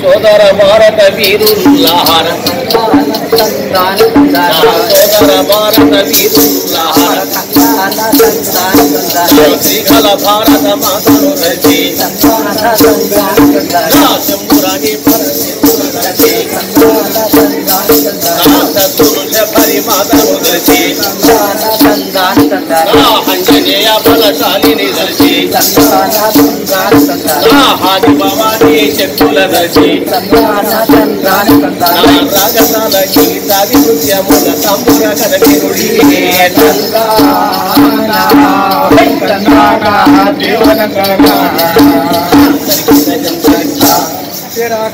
సోదర భారత వీరుల్లార సోదర భారత వీరుల్లార శ్రీకల భారత మాతను రచి శంభురాణి పరి మాతను రచి అంజనేయ బలశాలిని రచి హాది భవానీ శక్తుల రచి రాగతాల గీతాది నృత్యముల సంబుర కదవిరుడి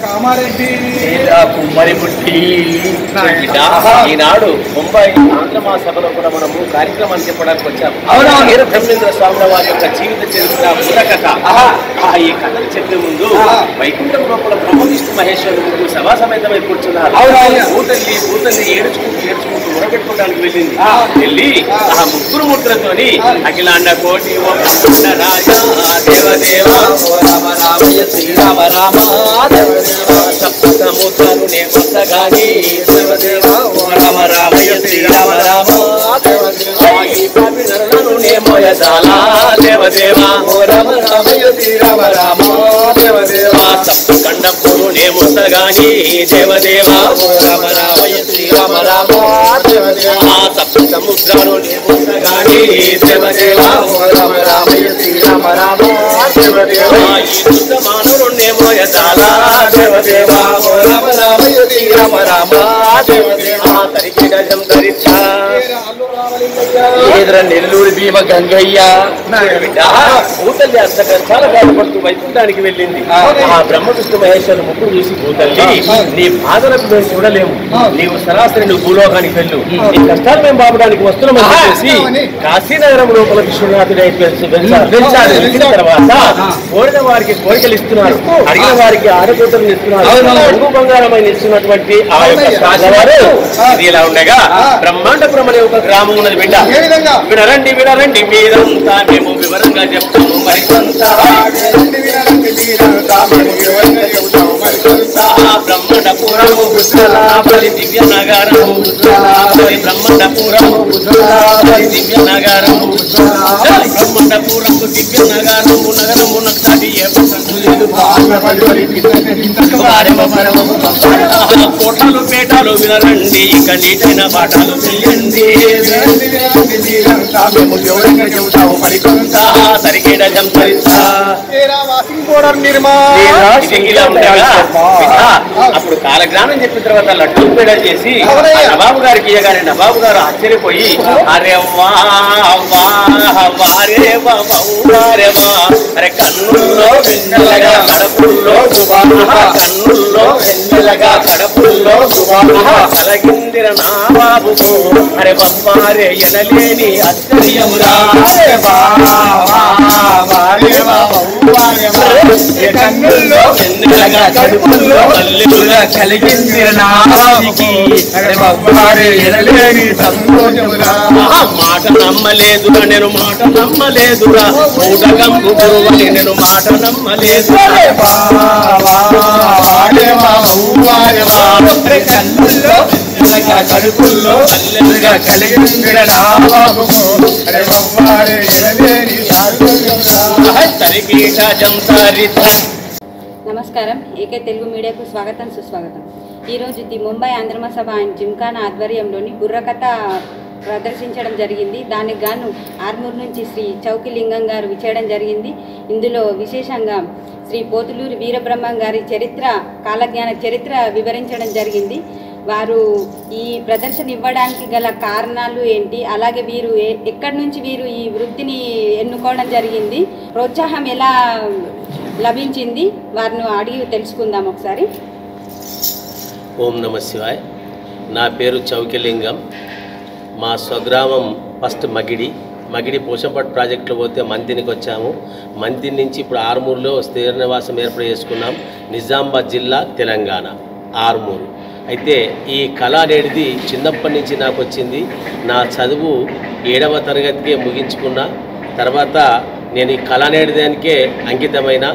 కామారెడ్డి కుమ్మరి పుట్టి ఈనాడు ముంబై ఆంధ్ర మహాసభలో కూడా మనము కార్యక్రమాన్ని చెప్పడానికి వచ్చాము. వీర బ్రహ్మేంద్ర స్వాముల వారి యొక్క జీవిత చరిత్ర బుర్రకథ. ఈ కథను చెప్పే ముందు వైకుంఠం లోపల బ్రహ్మ విష్ణు మహేశ్వరుడు ముగ్గురు సభా సమేతమై కూర్చున్నారు. భూతల్లి ఏడ్చుకుంటూ ఉరపెట్టుకోవడానికి వెళ్ళింది. వెళ్ళి ఆ ముగ్గురు ముద్రతోని అఖిలాండ కోటి రాజా దేవదేవ రామయ్య శ్రీరామ రామ సప్తముద్రలు నేమొత్తగాని రామ రామయ్య శ్రీరామ రామ నరులను నేమోయదాలా దేవదేవ రామ రామయ్య శ్రీరామ రామ దేవదేవ సప్తకండపురు నేమొత్తగాని దేవదేవ రామ రామయ్య శ్రీరామ రామ దేవదేవ సప్తముద్రలు నేమొత్తగాని దేవదేవ రామ రామయ్య శ్రీరామ రామ దేవదేవ మానవుడు నేమోయదాలా దేవదేవ రామ రామయ్య శ్రీరామ రామ దేవదేవ తరికి గజం ధరిస్తా నెల్లూరు భీమ గంగయ్య భూతల్లి అంత కష్టాల బాధపడుతూ వైకుంఠానికి వెళ్ళింది. ఆ బ్రహ్మ విష్ణు మహేశ్వరుడు ముగ్గురు చూసి భూతల్లి నీ బాధలకు మేము చూడలేము, నీవు సరాసరి నువ్వు భూలోకానికి వెళ్ళు, నీ కష్టాలు మేము బాబడానికి వస్తున్నామని చెప్పేసి కాశీనగరం లోపల విశ్వనాథుడు వెళ్ళిన తర్వాత కోరిన వారికి కోరికలు ఇస్తున్నారు, అడిగిన వారికి ఆడకూతులు ఇస్తున్నారు, రంగు బంగారమైన ఇస్తున్నటువంటి ఆ యొక్క రాజవారు ఇలా ఉండగా బ్రహ్మాండపురం అనే ఒక గ్రామం ఉన్నది. బిడ్డ వినరండి వినరండి మీరంతా మేము వివరంగా చెప్తాము మరికొంత బ్రహ్మాండపురము బలి దివ్య నగరము బ్రహ్మాండపురము దివ్య నగరము బ్రహ్మాండపురము దివ్య నగరము నగరము నక్షటి కోటలు పేటలు వినరండి ఇక నీటైన పాఠాలు చెయ్యండి సరికేడ అప్పుడు కాలజ్ఞానం చెప్పిన తర్వాత లడ్డూ పేడ చేసి నవాబు గారికి ఇయ్యగానే నవాబు గారు ఆశ్చర్యపోయి అరే అరే కన్నుల్లో వెన్నెలగా కడపుల్లో కన్నుల్లో వెన్నెలగా కడపుల్లో కలగిందిర నా బాబుకు అరే బొమ్మారే ఎనలేని ఆశ్చర్యమురా కన్నుల్లో వెన్నెలగా కడుపుల్లో పల్లెలుగా కలిగిందిర నా బాబుకి అరే బొమ్మారే ఎనలేని సంతోషమురా. మాట నమ్మలేదురా నేను మాట నమ్మలేదురా ఊటకంపు గురువని నేను మాట నమ్మలేదురా కడుపుల్లో పల్లెలుగా కలిగిందిర నా బాబుకు అరే బొమ్మారే ఎనలేని నమస్కారం. ఏకే తెలుగు మీడియాకు స్వాగతం సుస్వాగతం. ఈరోజు ది ముంబై ఆంధ్రమహాసభ అండ్ జిమ్ఖానా ఆధ్వర్యంలోని బుర్రకథ ప్రదర్శించడం జరిగింది. దానికి గాను ఆర్మూర్ నుంచి శ్రీ చౌకిలింగం గారు విచ్చేయడం జరిగింది. ఇందులో విశేషంగా శ్రీ పోతులూరి వీరబ్రహ్మం గారి చరిత్ర కాలజ్ఞాన చరిత్ర వివరించడం జరిగింది. వారు ఈ ప్రదర్శన ఇవ్వడానికి గల కారణాలు ఏంటి, అలాగే వీరు ఎక్కడి నుంచి వీరు ఈ వృత్తిని ఎన్నుకోవడం జరిగింది, ప్రోత్సాహం ఎలా లభించింది, వారిని అడిగి తెలుసుకుందాం ఒకసారి. ఓం నమ శివాయ్. నా పేరు చౌకిలింగం. మా స్వగ్రామం ఫస్ట్ మగిడి పోషంపట్ ప్రాజెక్టులో పోతే మంతినికి వచ్చాము. మంతిని నుంచి ఇప్పుడు ఆర్మూర్లో స్థిర నివాసం ఏర్పాటు చేసుకున్నాం. నిజామాబాద్ జిల్లా తెలంగాణ ఆర్మూరు. అయితే ఈ కళ అనేది చిన్నప్పటి నుంచి నాకు వచ్చింది. నా చదువు 7వ తరగతికే ముగించుకున్న తర్వాత నేను ఈ కళ అనేదానికే అంకితమైన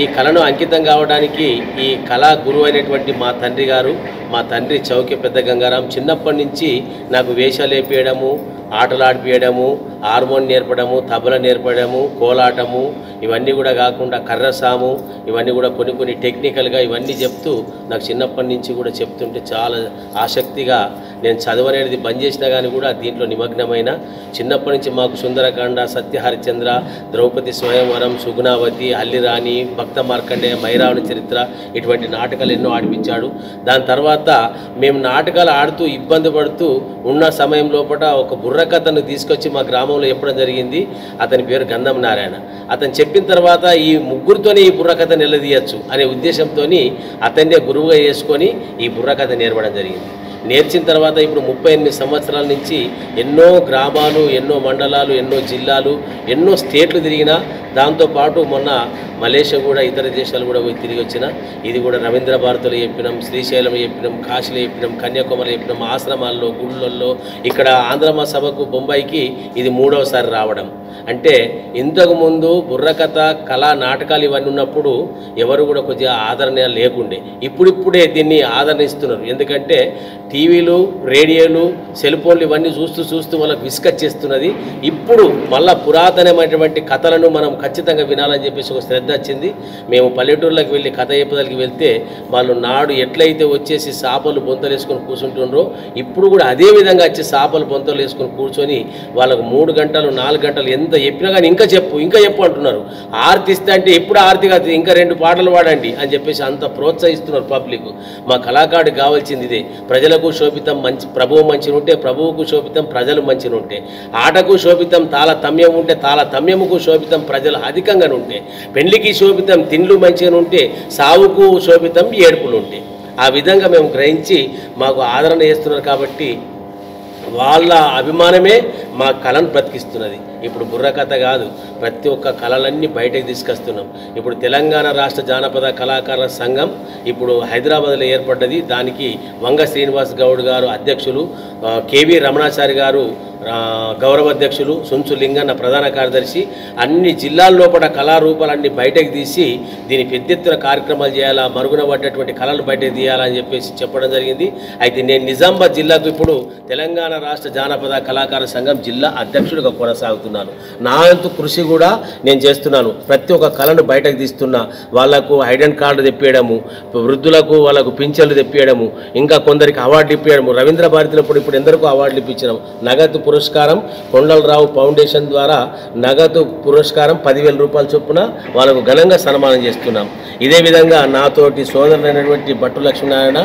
ఈ కళను అంకితం కావడానికి ఈ కళా గురువు అయినటువంటి మా తండ్రి గారు, మా తండ్రి చౌకి పెద్ద గంగారాం చిన్నప్పటి నుంచి నాకు వేషాలు వేపించడము, ఆటలు ఆడిపించడము, హార్మోన్ నేర్పడము, తబల నేర్పడము, కోలాటము ఇవన్నీ కూడా కాకుండా కర్రసాము ఇవన్నీ కూడా కొన్ని టెక్నికల్గా ఇవన్నీ చెప్తూ నాకు చిన్నప్పటి నుంచి కూడా చెప్తుంటే చాలా ఆసక్తిగా నేను చదవనేది బంద్ చేసినా కానీ కూడా దీంట్లో నిమగ్నమైన చిన్నప్పటి నుంచి మాకు సుందరకాండ, సత్యహరిచంద్ర, ద్రౌపది స్వయంవరం, సుగుణావతి, హల్లిరాణి, భక్త మార్కండేయ, మైరావణ చరిత్ర ఇటువంటి నాటకాలు ఎన్నో ఆడిపించాడు. దాని తర్వాత మేము నాటకాలు ఆడుతూ ఇబ్బంది పడుతూ ఉన్న సమయం లోపల ఒక బుర్రకథను తీసుకొచ్చి మా గ్రామంలో చెప్పడం జరిగింది. అతని పేరు గంధం నారాయణ. అతను చెప్పిన తర్వాత ఈ ముగ్గురితోనే ఈ బుర్రకథ నిలదీయచ్చు అనే ఉద్దేశంతో అతన్నే గురువుగా చేసుకొని ఈ బుర్రకథ నేర్పడం జరిగింది. నేర్చిన తర్వాత ఇప్పుడు 38 సంవత్సరాల నుంచి ఎన్నో గ్రామాలు, ఎన్నో మండలాలు, ఎన్నో జిల్లాలు, ఎన్నో స్టేట్లు తిరిగినా, దాంతోపాటు మొన్న మలేషియా కూడా ఇతర దేశాలు కూడా పోయి తిరిగి వచ్చిన. ఇది కూడా రవీంద్ర భారతిలో చెప్పినాం, శ్రీశైలం చెప్పినాం, కాశీలో చెప్పినాం, కన్యాకుమారి చెప్పినాం, ఆశ్రమాల్లో, గుళ్ళల్లో, ఇక్కడ ఆంధ్రమా సభకు బొంబాయికి ఇది 3వసారి రావడం. అంటే ఇంతకుముందు బుర్రకథ, కళా నాటకాలు ఇవన్నీ ఉన్నప్పుడు ఎవరు కూడా కొద్దిగా ఆదరణ లేకుండే. ఇప్పుడిప్పుడే దీన్ని ఆదరణిస్తున్నారు. ఎందుకంటే టీవీలు, రేడియోలు, సెల్ ఫోన్లు ఇవన్నీ చూస్తూ వాళ్ళకి విసుకొచ్చేస్తున్నది. ఇప్పుడు మళ్ళా పురాతనమైనటువంటి కథలను మనం ఖచ్చితంగా వినాలని చెప్పేసి ఒక శ్రద్ధ వచ్చింది. మేము పల్లెటూర్లకు వెళ్ళి కథ చెప్పదలికి వెళ్తే వాళ్ళు నాడు ఎట్లయితే వచ్చేసి సాపలు బొంతలు వేసుకొని కూర్చుంటుండ్రో ఇప్పుడు కూడా అదే విధంగా వచ్చి సాపలు బొంతలు వేసుకొని కూర్చొని వాళ్ళకు 3 గంటలు 4 గంటలు ఎంత చెప్పినా కానీ ఇంకా చెప్పు అంటున్నారు. ఆర్తి ఇస్తే అంటే ఎప్పుడు ఆర్తి కాదు, ఇంకా 2 పాటలు పాడండి అని చెప్పేసి అంత ప్రోత్సహిస్తున్నారు పబ్లిక్. మా కళాకారుడికి కావాల్సింది ఇదే. ప్రజలకు శోభితం మంచి ప్రభువు మంచిగా ఉంటే, ప్రభువుకు శోభితం ప్రజలు మంచిగా ఉంటే, ఆటకు శోభితం తాళతమ్యం ఉంటే, తాళతమ్యముకు శోభితం ప్రజలు అధికంగా ఉంటే, పెళ్లికి శోభితం తిండ్లు మంచిగా ఉంటే, సావుకు శోభితం ఏడుపులు ఉంటే, ఆ విధంగా మేము గ్రహించి మాకు ఆదరణ చేస్తున్నారు. కాబట్టి వాళ్ళ అభిమానమే మా కళను బ్రతికిస్తున్నది. ఇప్పుడు బుర్రకథ కాదు, ప్రతి ఒక్క కళలన్నీ బయటకు తీసుకొస్తున్నాం. ఇప్పుడు తెలంగాణ రాష్ట్ర జానపద కళాకారుల సంఘం ఇప్పుడు హైదరాబాద్లో ఏర్పడ్డది. దానికి వంగ శ్రీనివాస్ గౌడ్ గారు అధ్యక్షులు, కేవీ రమణాచారి గారు గౌరవ అధ్యక్షులు, సుంచు లింగన్న ప్రధాన కార్యదర్శి. అన్ని జిల్లాల లోపల కళారూపాలన్నీ బయటకు తీసి దీని పెద్ద ఎత్తున కార్యక్రమాలు చేయాలా, మరుగున పడ్డటువంటి కళలు బయటకు తీయాలని చెప్పేసి చెప్పడం జరిగింది. అయితే నేను నిజామాబాద్ జిల్లాకు ఇప్పుడు తెలంగాణ రాష్ట్ర జానపద కళాకార సంఘం జిల్లా అధ్యక్షుడిగా కొనసాగుతున్నాను. నా వంతు కృషి కూడా నేను చేస్తున్నాను. ప్రతి ఒక్క కళను బయటకు తీస్తున్నా. వాళ్లకు ఐడెంటి కార్డు తెప్పియడము, వృద్ధులకు వాళ్ళకు పింఛన్లు తెప్పియడము, ఇంకా కొందరికి అవార్డులు ఇప్పించడము. రవీంద్ర భారతిలో ఇప్పుడు ఎందరికో అవార్డులు ఇప్పించడం. నగదు పురస్కారం కొండలరావు ఫౌండేషన్ ద్వారా నగదు పురస్కారం 10,000 రూపాయల చొప్పున వాళ్ళకు ఘనంగా సన్మానం చేస్తున్నాం. ఇదే విధంగా నాతోటి సోదరులైనటువంటి భట్టు లక్ష్మీనారాయణ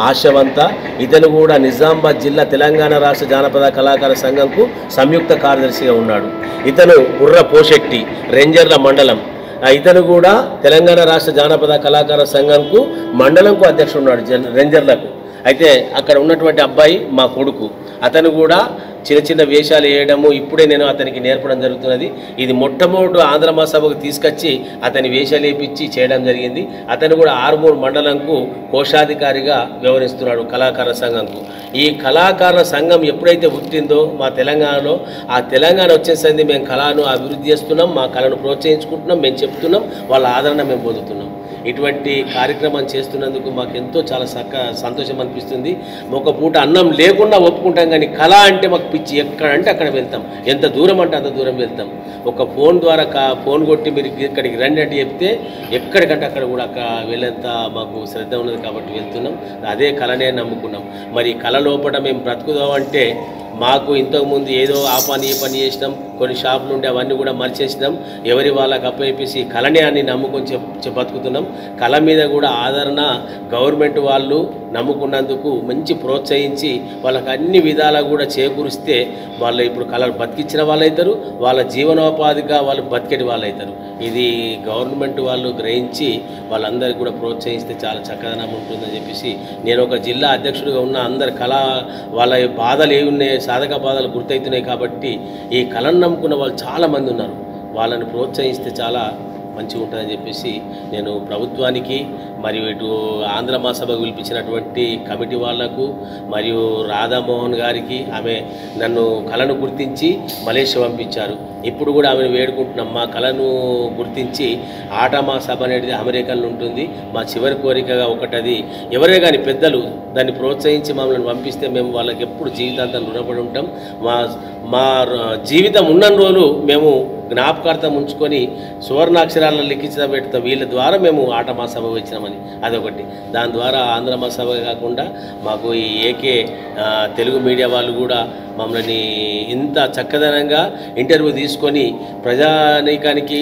ఆశవంత, ఇతను కూడా నిజామాబాద్ జిల్లా తెలంగాణ రాష్ట్ర జానపద కళాకార సంఘంకు సంయుక్త కార్యదర్శిగా ఉన్నాడు. ఇతను బుర్ర పోషెట్టి, రెంజర్ల మండలం. ఇతను కూడా తెలంగాణ రాష్ట్ర జానపద కళాకార సంఘంకు మండలంకు అధ్యక్షుడు ఉన్నాడు రెంజర్లకు. అయితే అక్కడ ఉన్నటువంటి అబ్బాయి మా కొడుకు. అతను కూడా చిన్న వేషాలు వేయడము ఇప్పుడే నేను అతనికి నేర్పడం జరుగుతున్నది. ఇది మొట్టమొదటి ఆంధ్రమా సభకు తీసుకొచ్చి అతని వేషాలు వేయించి చేయడం జరిగింది. అతను కూడా ఆర్మూర్ మండలంకు కోశాధికారిగా వ్యవహరిస్తున్నాడు కళాకార సంఘంకు. ఈ కళాకారుల సంఘం ఎప్పుడైతే పుట్టిందో మా తెలంగాణలో, ఆ తెలంగాణ వచ్చేసరికి మేము కళను అభివృద్ధి చేస్తున్నాం, మా కళను ప్రోత్సహించుకుంటున్నాం, మేము చెప్తున్నాం, వాళ్ళ ఆదరణ మేము పొందుతున్నాం. ఇటువంటి కార్యక్రమం చేస్తున్నందుకు మాకు ఎంతో చాలా సంతోషం అనిపిస్తుంది. ఒక పూట అన్నం లేకుండా ఒప్పుకుంటాం, కానీ కళ అంటే మాకు పిచ్చి. ఎక్కడంటే అక్కడ వెళ్తాం, ఎంత దూరం అంటే అంత దూరం వెళ్తాం. ఒక ఫోన్ ద్వారా ఫోన్ కొట్టి మీరు ఇక్కడికి రండి అంటే చెప్తే ఎక్కడికంటే అక్కడ కూడా వెళ్ళేంత మాకు శ్రద్ధ ఉన్నది కాబట్టి వెళ్తున్నాం. అదే కళనే నమ్ముకున్నాం. మరి కళ లోపల మేము బ్రతుకుదామంటే మాకు ఇంతకుముందు ఏదో ఆ పని ఈ పని చేసినాం, కొన్ని షాపులు ఉండే అవన్నీ కూడా మర్చేసినాం. ఎవరి వాళ్ళకి అప్పేసి కళనే అని నమ్ముకొని బతుకుతున్నాం. కళ మీద కూడా ఆదరణ గవర్నమెంట్ వాళ్ళు నమ్ముకున్నందుకు మంచి ప్రోత్సహించి వాళ్ళకి అన్ని విధాలా కూడా చేకూరిస్తే వాళ్ళు ఇప్పుడు కళలు బతికించిన వాళ్ళు అవుతారు, వాళ్ళ జీవనోపాధిగా వాళ్ళు బతికేటి వాళ్ళు అవుతారు. ఇది గవర్నమెంట్ వాళ్ళు గ్రహించి వాళ్ళందరికీ కూడా ప్రోత్సహిస్తే చాలా చక్కదనం ఉంటుందని చెప్పేసి నేను ఒక జిల్లా అధ్యక్షుడిగా ఉన్న అందరు కళ వాళ్ళ బాధలు ఏమి ఉన్నాయి, సాధక బాధలు గుర్తవుతున్నాయి. కాబట్టి ఈ కళను నమ్ముకున్న వాళ్ళు చాలామంది ఉన్నారు. వాళ్ళని ప్రోత్సహిస్తే చాలా మంచిగా ఉంటుందని చెప్పేసి నేను ప్రభుత్వానికి మరియు ఇటు ఆంధ్ర మహాసభకు పిలిపించినటువంటి కమిటీ వాళ్లకు మరియు రాధామోహన్ గారికి, ఆమె నన్ను కళను గుర్తించి మలేషియా పంపించారు. ఇప్పుడు కూడా ఆమెను వేడుకుంటున్నాం. మా కళను గుర్తించి ఆట మా సభ అనేది అమెరికన్లో ఉంటుంది. మా చివరి కోరికగా ఒకటది, ఎవరే కానీ పెద్దలు దాన్ని ప్రోత్సహించి మమ్మల్ని పంపిస్తే మేము వాళ్ళకి ఎప్పుడు జీవితాంతం రుణపడి ఉంటాం. మా జీవితం ఉన్న రోజులు మేము జ్ఞాపకార్థం ఉంచుకొని సువర్ణాక్షరాలను లిఖించ పెడతాం. వీళ్ళ ద్వారా మేము ఆట మహాసభ వచ్చినామని అదొకటి. దాని ద్వారా ఆంధ్ర మహాసభ కాకుండా మాకు ఈ ఏకే తెలుగు మీడియా వాళ్ళు కూడా మమ్మల్ని ఇంత చక్కదనంగా ఇంటర్వ్యూ తీసుకొని ప్రజానీకానికి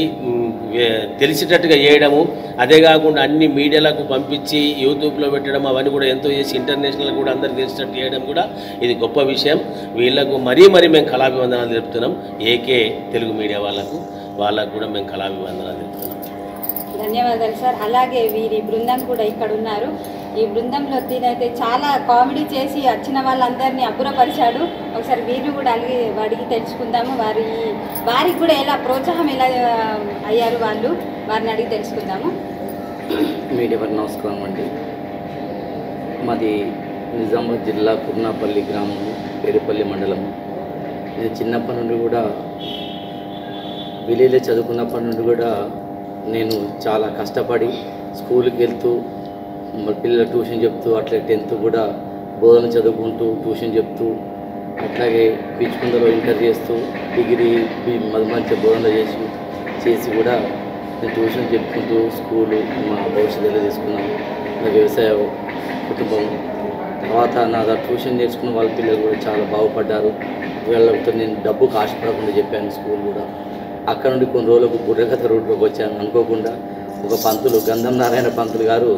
తెలిసేటట్టుగా చేయడము, అదే కాకుండా అన్ని మీడియాలకు పంపించి యూట్యూబ్లో పెట్టడం అవన్నీ కూడా ఎంతో చేసి ఇంటర్నేషనల్ కూడా అందరికి తెలిసేటట్టు చేయడం కూడా ఇది గొప్ప విషయం. వీళ్ళకు మరీ మేము కళాభివందనాలు తెలుపుతున్నాం. ఏకే తెలుగు మీడియా వాళ్ళకు కూడా మేము కళాభివందనాలు తెలుపుతున్నాం. ధన్యవాదాలు సార్. అలాగే వీరి బృందం కూడా ఇక్కడ ఉన్నారు. ఈ బృందంలో దీనైతే చాలా కామెడీ చేసి వచ్చిన వాళ్ళందరినీ అబ్బురపరిచాడు. ఒకసారి వీరిని కూడా అడిగి తెలుసుకుందాము. వారికి కూడా ఎలా ప్రోత్సాహం ఎలా అయ్యారు వారిని అడిగి తెలుసుకుందాము. మీడియా వారికి నమస్కారం అండి. మాది నిజామాబాద్ జిల్లా కుర్నాపల్లి గ్రామం, పేరుపల్లి మండలం. ఇది చిన్నప్పటి నుండి కూడా విలేజ్లో చదువుకున్నప్పటి నుండి కూడా నేను చాలా కష్టపడి స్కూల్కి వెళ్తూ పిల్లల ట్యూషన్ చెప్తూ అట్లా 10th కూడా బోధన చదువుకుంటూ ట్యూషన్ చెప్తూ అట్లాగే పిచ్చుకుందలో ఇంటర్ చేస్తూ డిగ్రీ మంచి బోధన చేసి కూడా నేను ట్యూషన్ చెప్పుకుంటూ స్కూలు మా భవిష్యత్తులో తీసుకున్నాను. నా వ్యవసాయ కుటుంబం తర్వాత నా ట్యూషన్ నేర్చుకున్న వాళ్ళ పిల్లలు కూడా చాలా బాగుపడ్డారు. వీళ్ళతో నేను డబ్బుకు ఆశపడకుండా చెప్పాను స్కూల్ కూడా. అక్కడ నుండి కొన్ని రోజులకు బుర్రకథ రూట్లోకి వచ్చాను. అనుకోకుండా ఒక పంతులు, గంధం నారాయణ పంతులు గారు,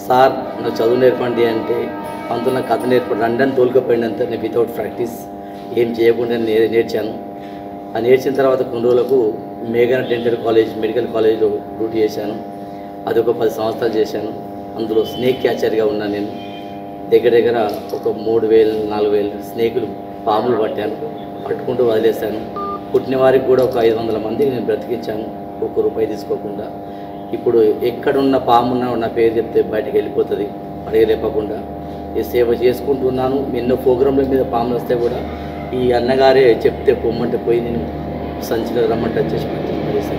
సార్ నాకు చదువు నేర్పండి అంటే, పంతులు నాకు కథ నేర్పండి రండి తోలుకపోయిందంతా. నేను వితౌట్ ప్రాక్టీస్ ఏం చేయకుండా నేర్చాను. ఆ నేర్చిన తర్వాత కొన్ని రోజులకు మేఘన డెంటల్ కాలేజ్, మెడికల్ కాలేజ్లో డ్యూటీ చేశాను. అదొక 10 సంవత్సరాలు చేశాను. అందులో స్నేక్ క్యాచర్గా ఉన్నాను. నేను దగ్గర ఒక 3,000-4,000 స్నేకులు పాములు పట్టుకుంటూ వదిలేశాను. పుట్టిన వారికి కూడా ఒక 500 మందికి నేను బ్రతికించాను, ₹1 తీసుకోకుండా. ఇప్పుడు ఎక్కడున్న పామున్నా నా పేరు చెప్తే బయటకు వెళ్ళిపోతుంది అడగలేపకుండా. ఈ సేవ చేసుకుంటున్నాను. ఎన్నో ప్రోగ్రాంల మీద పాములు వస్తే కూడా ఈ అన్నగారే చెప్తే పొమ్మంటే పోయి నేను సంచిలో రమ్మంటే వచ్చేసి పట్టేసి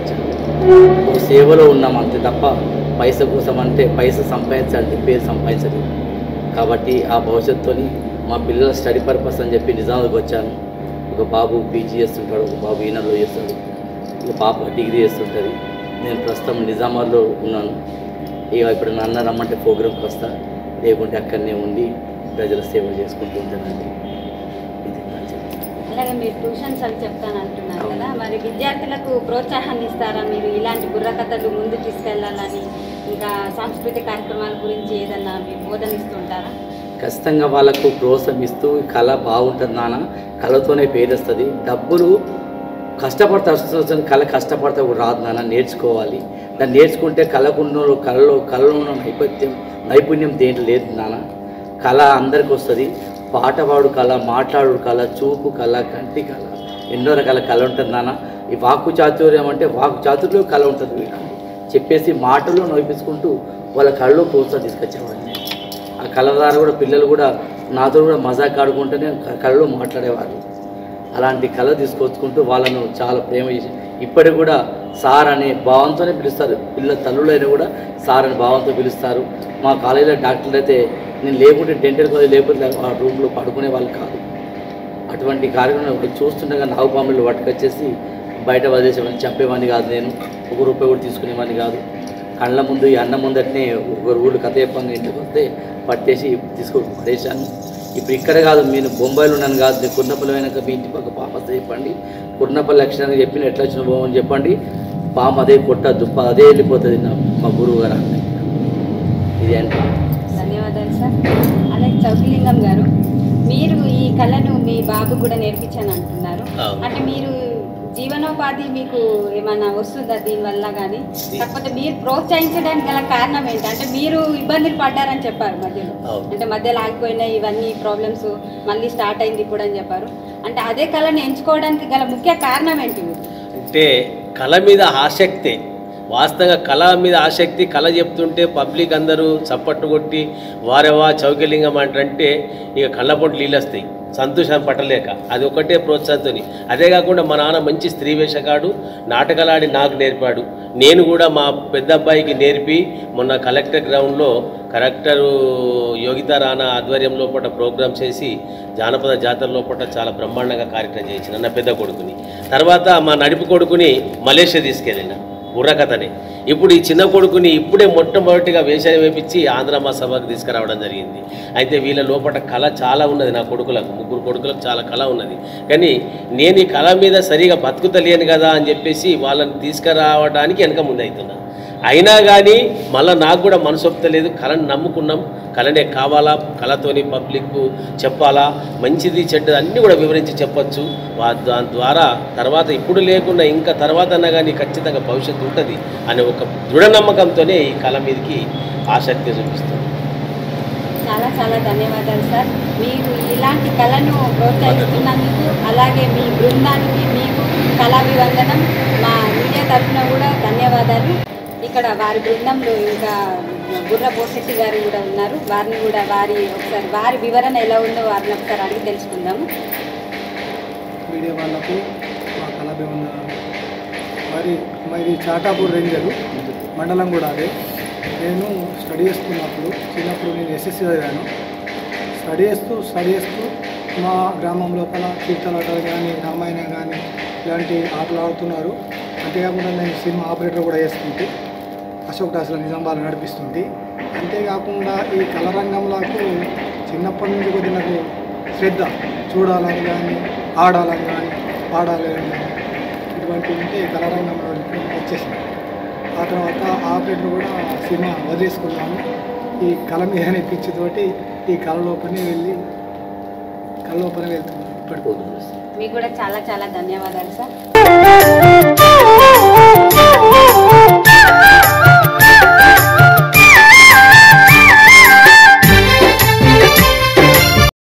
ఒక సేవలో ఉన్నాం అంతే తప్ప పైస కోసం అంటే పైస సంపాదించాలంటే పేరు సంపాదించలేదు. కాబట్టి ఆ భవిష్యత్తుతో మా పిల్లల స్టడీ పర్పస్ అని చెప్పి నిజామాబాద్కి వచ్చాను. ఒక బాబు పీజీ చేస్తుంటాడు, ఒక బాబు ఈనర్లో చేస్తాడు, ఒక పాప డిగ్రీ చేస్తుంటుంది. నేను ప్రస్తుతం నిజామాబాద్లో ఉన్నాను. ఇక ఇప్పుడు నన్ను రమ్మంటే ప్రోగ్రామ్కి వస్తా, లేకుంటే అక్కడనే ఉండి ప్రజల సేవ చేసుకుంటూ ఉంటానండి. అలాగే మీరు ట్యూషన్స్ అవి చెప్తాను అంటున్నారు కదా, మరి విద్యార్థులకు ప్రోత్సాహాన్ని ఇస్తారా మీరు ఇలాంటి బుర్రకథలు ముందు తీసుకెళ్లాలని, ఇంకా సాంస్కృతిక కార్యక్రమాల గురించి ఏదన్నా మీరు బోధనిస్తుంటారా? ఖచ్చితంగా వాళ్ళకు ప్రోత్సహిస్తూ కళ బాగుంటుంది నాన్న, కళతోనే పేరు వస్తుంది. డబ్బులు కష్టపడతా వస్తుంది, కళ కష్టపడతా కూడా రాదు నాన్న, నేర్చుకోవాలి. దాన్ని నేర్చుకుంటే కళలో ఉన్న నైపుణ్యం దేంట్లో లేదు నాన్న. కళ అందరికి వస్తుంది. పాట పాడు కళ, మాట్లాడు కళ, చూపు కళ, కంటి కళ, ఎన్నో రకాల కళ ఉంటుంది నాన్న. ఈ వాక్కు చాతుర్యం అంటే వాక్కు చాతుర్యంలో కళ ఉంటుంది. వీళ్ళని చెప్పేసి మాటల్లో నడిపించుకుంటూ వాళ్ళ కళలో ప్రోత్సాహం తీసుకొచ్చేవాడిని. ఆ కళ ద్వారా కూడా పిల్లలు కూడా నాతో కూడా మజాక్ ఆడుకుంటూనే కళలో మాట్లాడేవారు. అలాంటి కళ తీసుకొచ్చుకుంటూ వాళ్ళను చాలా ప్రేమ చేసి ఇప్పటికి కూడా సార్ అనే భావంతోనే పిలుస్తారు. పిల్లల తల్లులైనా కూడా సార్ అనే భావంతో పిలుస్తారు. మా కాలేజీలో డాక్టర్లు అయితే నేను లేకుంటే డెంటల్ కాలేజ్ లేకపోతే ఆ రూమ్లో పడుకునే వాళ్ళు కాదు. అటువంటి కార్యక్రమం వాళ్ళు చూస్తుండగా నాగుపాములు పట్టుకొచ్చేసి బయట వదిలేసేవాడిని, చంపేవాడిని కాదు. నేను ₹1 కూడా తీసుకునేవాడిని కాదు. కళ్ళ ముందు ఈ అన్నం ముందటనే ఒక ఊళ్ళు కథ చెప్పంగా ఇంటికి వస్తే పట్టేసి తీసుకొని పడేశాను. ఇప్పుడు ఇక్కడ కాదు, నేను బొంబాయిలో ఉన్నాను కాదు, నేను కుర్నపల్లి అయినాక మీ ఇంటి పక్క పాప వస్తే చెప్పండి, కుర్నపల్లి లక్షణంగా చెప్పిన ఎట్లా వచ్చిన పోమని చెప్పండి, పాము అదే కొట్ట దుప్ప అదే వెళ్ళిపోతుంది మా గురువు గారు. ఇది అంటే ధన్యవాదాలు సార్. అలాగే చౌకిలింగం గారు, మీరు ఈ కళను మీ బాబు కూడా నేర్పించాను అంటున్నారు. అంటే మీరు జీవనోపాధి మీకు ఏమైనా వస్తుందా దీనివల్ల కానీ? కాకపోతే మీరు ప్రోత్సహించడానికి గల కారణం ఏంటి? అంటే మీరు ఇబ్బందులు పడ్డారని చెప్పారు మధ్యలో, అంటే మధ్యలో ఆగిపోయినాయి ఇవన్నీ ప్రాబ్లమ్స్, మళ్ళీ స్టార్ట్ అయింది ఇప్పుడు అని చెప్పారు. అంటే అదే కళను ఎంచుకోవడానికి గల ముఖ్య కారణం ఏంటి? అంటే కళ మీద ఆసక్తే వాస్తవంగా కళ మీద ఆసక్తి, కళ చెప్తుంటే పబ్లిక్ అందరూ చప్పట్టు కొట్టి వారెవా చౌకలింగం అంటే ఇక కళ్ళపొట్టు నీళ్ళు వస్తాయి సంతోషాన్ని పట్టలేక. అది ఒకటే ప్రోత్సాహంతో. అదే కాకుండా మా నాన్న మంచి స్త్రీ వేషగాడు, నాటకాలాడి నాకు నేర్పాడు. నేను కూడా మా పెద్ద అబ్బాయికి నేర్పి మొన్న కలెక్టర్ గ్రౌండ్లో కలెక్టరు యోగితా రాణా ఆధ్వర్యం లోపల ప్రోగ్రామ్ చేసి జానపద జాతర లోపల చాలా బ్రహ్మాండంగా కార్యక్రమం చేసిన నా పెద్ద కొడుకుని. తర్వాత మా నడుపు కొడుకుని మలేషియా తీసుకెళ్ళిన బుర్రకథని. ఇప్పుడు ఈ చిన్న కొడుకుని ఇప్పుడే మొట్టమొదటిగా వేషాలు వేపించి ఆంధ్ర మహాసభకు తీసుకురావడం జరిగింది. అయితే వీళ్ళ లోపల కళ చాలా ఉన్నది. నా కొడుకులకు, ముగ్గురు కొడుకులకు చాలా కళ ఉన్నది. కానీ నేను ఈ కళ మీద సరిగా బతుకుతలేను కదా అని చెప్పేసి వాళ్ళని తీసుకురావడానికి వెనక ముందు అవుతున్నా. అయినా కానీ మళ్ళీ నాకు కూడా మనసు ఒప్పుతలేదు. కళని నమ్ముకున్నాం, కళనే కావాలా, కళతోని పబ్లిక్ చెప్పాలా, మంచిది చెడ్డది అన్నీ కూడా వివరించి చెప్పచ్చు. దాని ద్వారా తర్వాత ఇప్పుడు లేకుండా ఇంకా తర్వాత అన్నా కానీ ఖచ్చితంగా భవిష్యత్తు ఉంటుంది అనే ఒక దృఢ నమ్మకంతోనే ఈ కళ మీదకి ఆసక్తి చూపిస్తుంది. చాలా చాలా ధన్యవాదాలు సార్. మీరు ఇలాంటి కళను ప్రోత్సహిస్తున్నందుకు, అలాగే మీ బృందానికి మీకు కళాభివందనం. మా మీడియా తరఫున కూడా ధన్యవాదాలు. ఇక్కడ వారి బృందంలో ఇంకా బుర్ర పోసెట్టి గారు కూడా ఉన్నారు. వారిని కూడా వారి వివరణ ఎలా ఉందో వారిని ఒకసారి అడిగి తెలుసుకుందాము. మీడియా వాళ్ళకు మా కళాభివందనాలు. మాది చాటాపూర్ రేంజరు, మండలం కూడా అదే. నేను స్టడీ చేస్తున్నప్పుడు, చిన్నప్పుడు నేను ఎస్ఎస్సీ చదివాను. స్టడీ చేస్తూ మా గ్రామం లోపల కీర్తనాటలు కానీ, రామాయణం కానీ ఇలాంటి ఆటలు ఆడుతున్నారు. అంతేకాకుండా నేను సినిమా ఆపరేటర్ కూడా చేసుకుంటూ అశోక్ టాస్లో నిజామాబాద్ నడిపిస్తుంది. అంతేకాకుండా ఈ కళరంగంలోకి చిన్నప్పటి నుంచి కొద్దిగా నాకు శ్రద్ధ, చూడాలని కానీ, ఆడాలని కానీ, పాడాలని కానీ ఇటువంటి ఉంటే కళరంగంలోకి వచ్చేసింది. ఆ తర్వాత ఆపరేటర్ కూడా సినిమా వదిలేసుకున్నాను. ఈ కళ మీదనే పిచ్చితోటి ఈ కళ లోపలనే వెళ్తున్నాను. ఇప్పటికి మీకు కూడా చాలా చాలా ధన్యవాదాలు సార్.